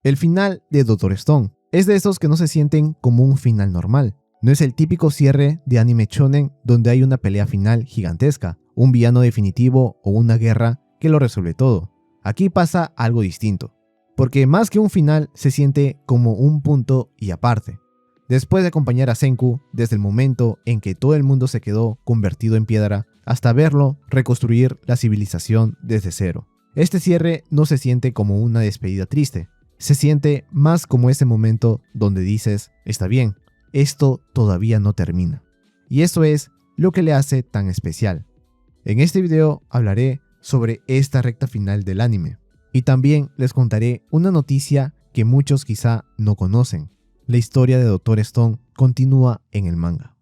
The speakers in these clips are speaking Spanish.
El final de Dr. Stone es de esos que no se sienten como un final normal. No es el típico cierre de anime shonen donde hay una pelea final gigantesca, un villano definitivo o una guerra que lo resuelve todo. Aquí pasa algo distinto, porque más que un final se siente como un punto y aparte. Después de acompañar a Senku desde el momento en que todo el mundo se quedó convertido en piedra hasta verlo reconstruir la civilización desde cero. Este cierre no se siente como una despedida triste, se siente más como ese momento donde dices, está bien, esto todavía no termina. Y eso es lo que le hace tan especial. En este video hablaré sobre esta recta final del anime, y también les contaré una noticia que muchos quizá no conocen. La historia de Dr. Stone continúa en el manga.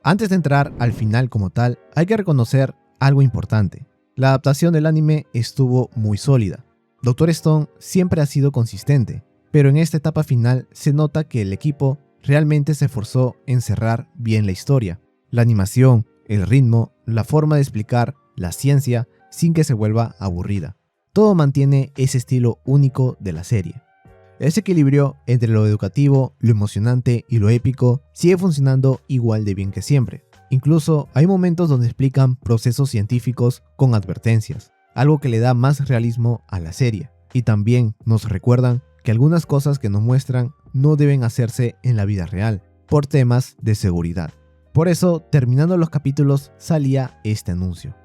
Antes de entrar al final como tal, hay que reconocer algo importante. La adaptación del anime estuvo muy sólida. Dr. Stone siempre ha sido consistente, pero en esta etapa final se nota que el equipo realmente se esforzó en cerrar bien la historia. La animación, el ritmo, la forma de explicar, la ciencia, sin que se vuelva aburrida. Todo mantiene ese estilo único de la serie. Ese equilibrio entre lo educativo, lo emocionante y lo épico sigue funcionando igual de bien que siempre. Incluso hay momentos donde explican procesos científicos con advertencias, algo que le da más realismo a la serie. Y también nos recuerdan que algunas cosas que nos muestran no deben hacerse en la vida real, por temas de seguridad. Por eso, terminando los capítulos, salía este anuncio.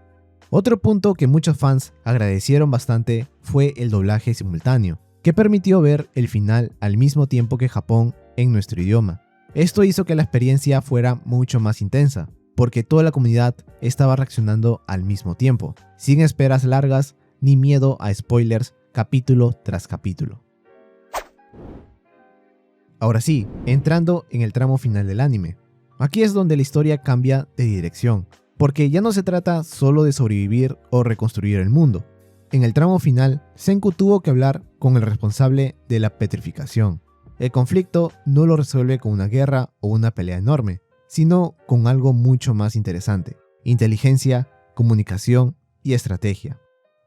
Otro punto que muchos fans agradecieron bastante fue el doblaje simultáneo, que permitió ver el final al mismo tiempo que Japón en nuestro idioma. Esto hizo que la experiencia fuera mucho más intensa, porque toda la comunidad estaba reaccionando al mismo tiempo, sin esperas largas ni miedo a spoilers capítulo tras capítulo. Ahora sí, entrando en el tramo final del anime. Aquí es donde la historia cambia de dirección, porque ya no se trata solo de sobrevivir o reconstruir el mundo. En el tramo final, Senku tuvo que hablar con el responsable de la petrificación. El conflicto no lo resuelve con una guerra o una pelea enorme, sino con algo mucho más interesante: inteligencia, comunicación y estrategia.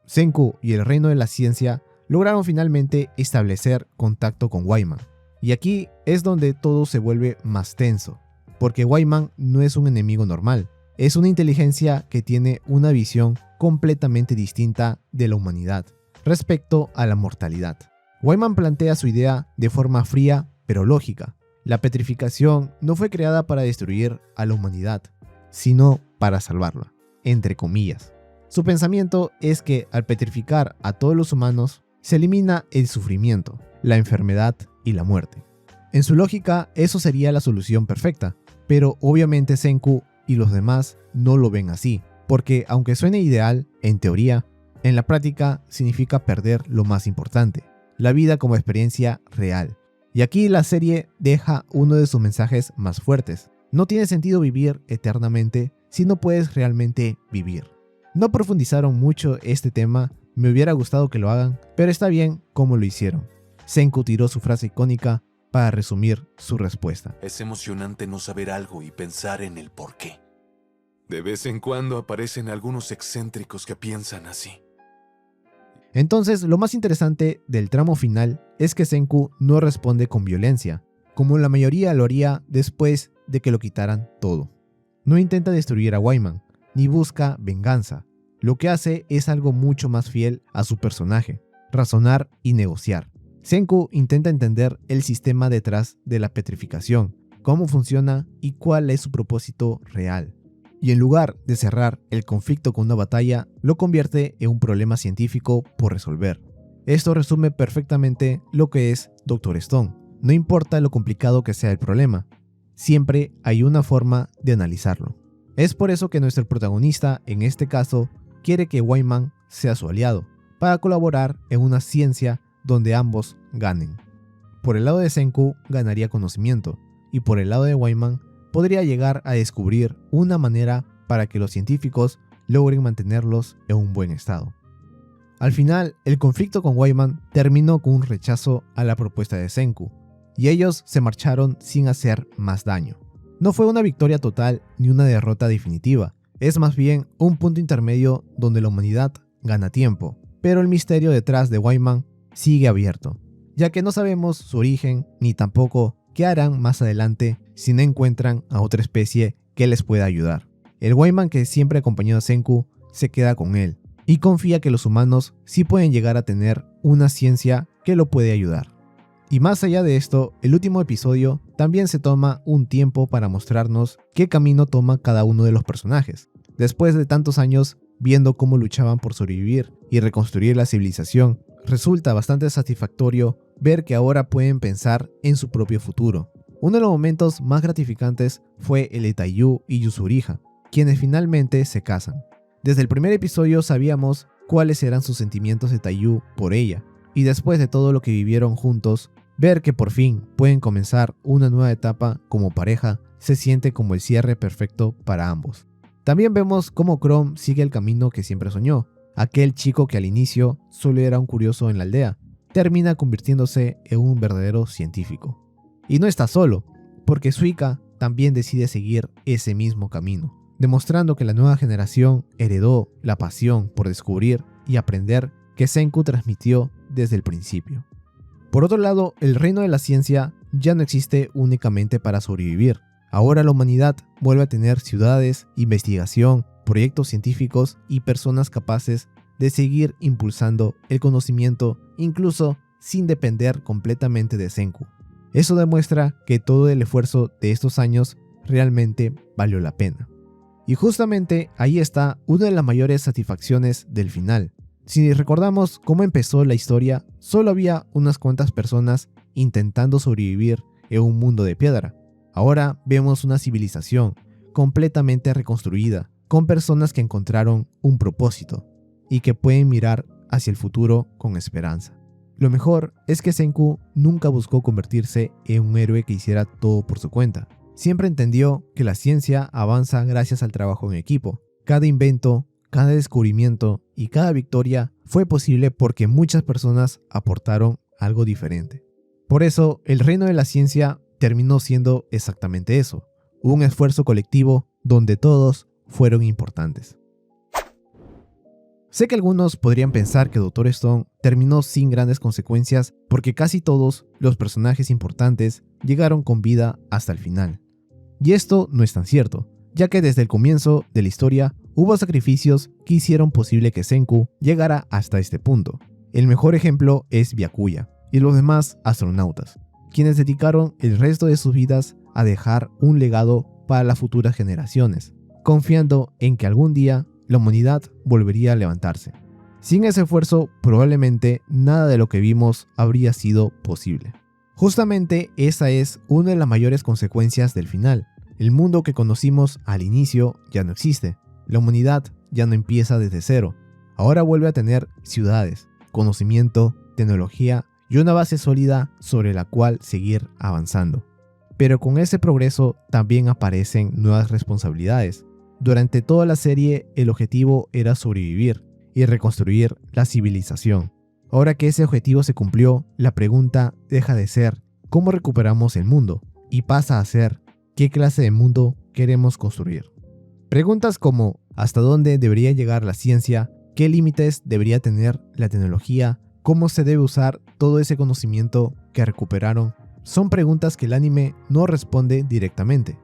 Senku y el reino de la ciencia lograron finalmente establecer contacto con Wayman. Y aquí es donde todo se vuelve más tenso, porque Wayman no es un enemigo normal, es una inteligencia que tiene una visión completamente distinta de la humanidad respecto a la mortalidad. Wayman plantea su idea de forma fría pero lógica. La petrificación no fue creada para destruir a la humanidad, sino para salvarla, entre comillas. Su pensamiento es que al petrificar a todos los humanos, se elimina el sufrimiento, la enfermedad y la muerte. En su lógica, eso sería la solución perfecta, pero obviamente Senku y los demás no lo ven así, porque aunque suene ideal, en teoría, en la práctica significa perder lo más importante, la vida como experiencia real. Y aquí la serie deja uno de sus mensajes más fuertes. No tiene sentido vivir eternamente si no puedes realmente vivir. No profundizaron mucho este tema, me hubiera gustado que lo hagan, pero está bien como lo hicieron. Senku tiró su frase icónica para resumir su respuesta. Es emocionante no saber algo y pensar en el porqué. De vez en cuando aparecen algunos excéntricos que piensan así. Entonces, lo más interesante del tramo final es que Senku no responde con violencia, como la mayoría lo haría después de que lo quitaran todo. No intenta destruir a Wayman, ni busca venganza. Lo que hace es algo mucho más fiel a su personaje: razonar y negociar. Senku intenta entender el sistema detrás de la petrificación, cómo funciona y cuál es su propósito real. Y en lugar de cerrar el conflicto con una batalla, lo convierte en un problema científico por resolver. Esto resume perfectamente lo que es Dr. Stone. No importa lo complicado que sea el problema, siempre hay una forma de analizarlo. Es por eso que nuestro protagonista, en este caso, quiere que Wayman sea su aliado, para colaborar en una ciencia donde ambos ganen. Por el lado de Senku ganaría conocimiento, y por el lado de Wayman podría llegar a descubrir una manera para que los científicos logren mantenerlos en un buen estado. Al final, el conflicto con Wayman terminó con un rechazo a la propuesta de Senku, y ellos se marcharon sin hacer más daño. No fue una victoria total ni una derrota definitiva, es más bien un punto intermedio donde la humanidad gana tiempo, pero el misterio detrás de Wayman sigue abierto, ya que no sabemos su origen ni tampoco qué harán más adelante si no encuentran a otra especie que les pueda ayudar. El Wayman que siempre acompañó a Senku se queda con él y confía que los humanos sí pueden llegar a tener una ciencia que lo puede ayudar. Y más allá de esto, el último episodio también se toma un tiempo para mostrarnos qué camino toma cada uno de los personajes. Después de tantos años viendo cómo luchaban por sobrevivir y reconstruir la civilización, resulta bastante satisfactorio ver que ahora pueden pensar en su propio futuro. Uno de los momentos más gratificantes fue el de Taiyu y Yuzuriha, quienes finalmente se casan. Desde el primer episodio sabíamos cuáles eran sus sentimientos de Taiyu por ella, y después de todo lo que vivieron juntos, ver que por fin pueden comenzar una nueva etapa como pareja se siente como el cierre perfecto para ambos. También vemos cómo Chrome sigue el camino que siempre soñó. Aquel chico que al inicio solo era un curioso en la aldea, termina convirtiéndose en un verdadero científico. Y no está solo, porque Suika también decide seguir ese mismo camino, demostrando que la nueva generación heredó la pasión por descubrir y aprender que Senku transmitió desde el principio. Por otro lado, el reino de la ciencia ya no existe únicamente para sobrevivir. Ahora la humanidad vuelve a tener ciudades, investigación, proyectos científicos y personas capaces de seguir impulsando el conocimiento, incluso sin depender completamente de Senku. Eso demuestra que todo el esfuerzo de estos años realmente valió la pena. Y justamente ahí está una de las mayores satisfacciones del final. Si recordamos cómo empezó la historia, solo había unas cuantas personas intentando sobrevivir en un mundo de piedra. Ahora vemos una civilización completamente reconstruida, con personas que encontraron un propósito y que pueden mirar hacia el futuro con esperanza. Lo mejor es que Senku nunca buscó convertirse en un héroe que hiciera todo por su cuenta. Siempre entendió que la ciencia avanza gracias al trabajo en equipo. Cada invento, cada descubrimiento y cada victoria fue posible porque muchas personas aportaron algo diferente. Por eso, el reino de la ciencia terminó siendo exactamente eso, un esfuerzo colectivo donde todos fueron importantes. Sé que algunos podrían pensar que Dr. Stone terminó sin grandes consecuencias porque casi todos los personajes importantes llegaron con vida hasta el final. Y esto no es tan cierto, ya que desde el comienzo de la historia hubo sacrificios que hicieron posible que Senku llegara hasta este punto. El mejor ejemplo es Byakuya y los demás astronautas, quienes dedicaron el resto de sus vidas a dejar un legado para las futuras generaciones, confiando en que algún día la humanidad volvería a levantarse. Sin ese esfuerzo, probablemente nada de lo que vimos habría sido posible. Justamente esa es una de las mayores consecuencias del final. El mundo que conocimos al inicio ya no existe. La humanidad ya no empieza desde cero. Ahora vuelve a tener ciudades, conocimiento, tecnología y una base sólida sobre la cual seguir avanzando. Pero con ese progreso también aparecen nuevas responsabilidades. Durante toda la serie el objetivo era sobrevivir y reconstruir la civilización. Ahora que ese objetivo se cumplió, la pregunta deja de ser ¿cómo recuperamos el mundo? Y pasa a ser ¿qué clase de mundo queremos construir? Preguntas como ¿hasta dónde debería llegar la ciencia? ¿Qué límites debería tener la tecnología? ¿Cómo se debe usar todo ese conocimiento que recuperaron? Son preguntas que el anime no responde directamente,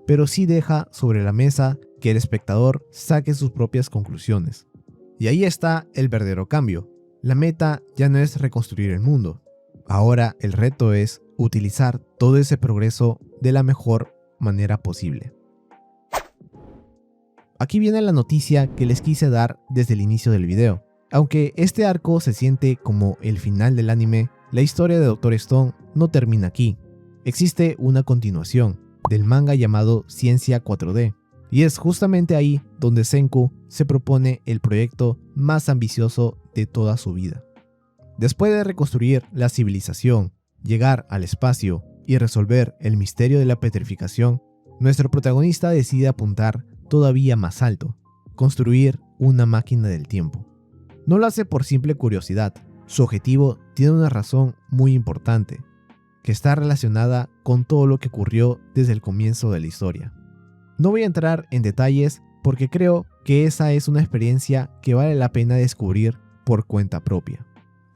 pero sí deja sobre la mesa que el espectador saque sus propias conclusiones. Y ahí está el verdadero cambio. La meta ya no es reconstruir el mundo. Ahora el reto es utilizar todo ese progreso de la mejor manera posible. Aquí viene la noticia que les quise dar desde el inicio del video. Aunque este arco se siente como el final del anime, la historia de Dr. Stone no termina aquí. Existe una continuación del manga llamado Ciencia 4D, y es justamente ahí donde Senku se propone el proyecto más ambicioso de toda su vida. Después de reconstruir la civilización, llegar al espacio y resolver el misterio de la petrificación, nuestro protagonista decide apuntar todavía más alto, construir una máquina del tiempo. No lo hace por simple curiosidad, su objetivo tiene una razón muy importante, que está relacionada con todo lo que ocurrió desde el comienzo de la historia. No voy a entrar en detalles porque creo que esa es una experiencia que vale la pena descubrir por cuenta propia.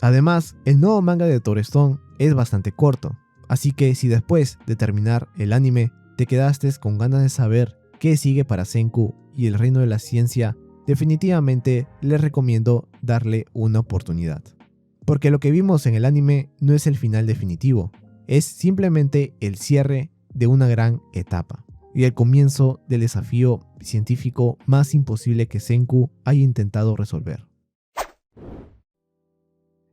Además, el nuevo manga de Dr. Stone es bastante corto, así que si después de terminar el anime te quedaste con ganas de saber qué sigue para Senku y el reino de la ciencia, definitivamente les recomiendo darle una oportunidad. Porque lo que vimos en el anime no es el final definitivo, es simplemente el cierre de una gran etapa y el comienzo del desafío científico más imposible que Senku haya intentado resolver.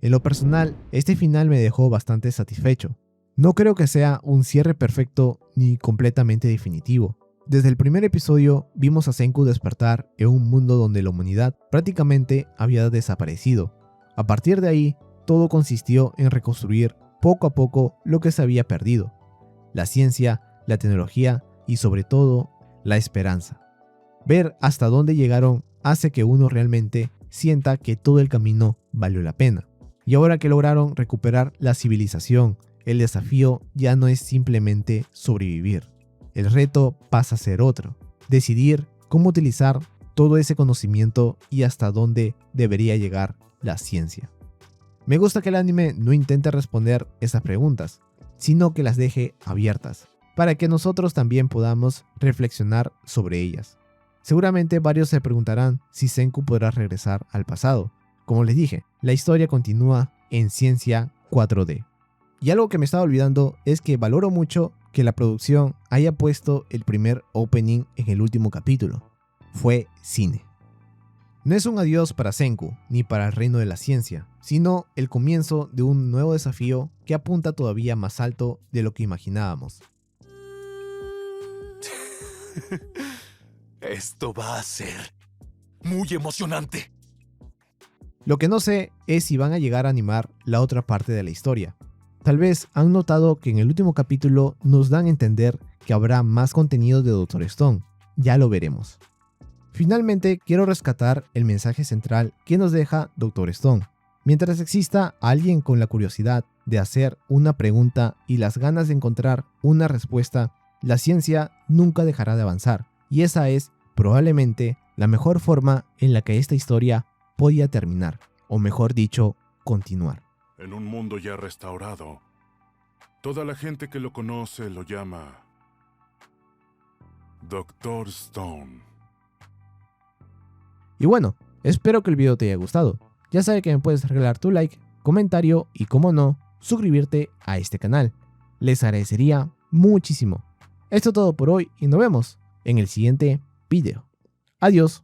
En lo personal, este final me dejó bastante satisfecho. No creo que sea un cierre perfecto ni completamente definitivo. Desde el primer episodio vimos a Senku despertar en un mundo donde la humanidad prácticamente había desaparecido. A partir de ahí, todo consistió en reconstruir poco a poco lo que se había perdido. La ciencia, la tecnología y sobre todo, la esperanza. Ver hasta dónde llegaron hace que uno realmente sienta que todo el camino valió la pena. Y ahora que lograron recuperar la civilización, el desafío ya no es simplemente sobrevivir. El reto pasa a ser otro: decidir cómo utilizar todo ese conocimiento y hasta dónde debería llegar la ciencia. Me gusta que el anime no intente responder esas preguntas, sino que las deje abiertas, para que nosotros también podamos reflexionar sobre ellas. Seguramente varios se preguntarán si Senku podrá regresar al pasado. Como les dije, la historia continúa en Ciencia 4D. Y algo que me estaba olvidando es que valoro mucho que la producción haya puesto el primer opening en el último capítulo. Fue cine. No es un adiós para Senku, ni para el reino de la ciencia, sino el comienzo de un nuevo desafío que apunta todavía más alto de lo que imaginábamos. Esto va a ser muy emocionante. Lo que no sé es si van a llegar a animar la otra parte de la historia. Tal vez han notado que en el último capítulo nos dan a entender que habrá más contenido de Dr. Stone. Ya lo veremos. Finalmente, quiero rescatar el mensaje central que nos deja Dr. Stone. Mientras exista alguien con la curiosidad de hacer una pregunta y las ganas de encontrar una respuesta, la ciencia nunca dejará de avanzar. Y esa es, probablemente, la mejor forma en la que esta historia podía terminar, o mejor dicho, continuar. En un mundo ya restaurado, toda la gente que lo conoce lo llama Dr. Stone. Y bueno, espero que el video te haya gustado. Ya sabes que me puedes regalar tu like, comentario y, como no, suscribirte a este canal. Les agradecería muchísimo. Esto es todo por hoy y nos vemos en el siguiente video. Adiós.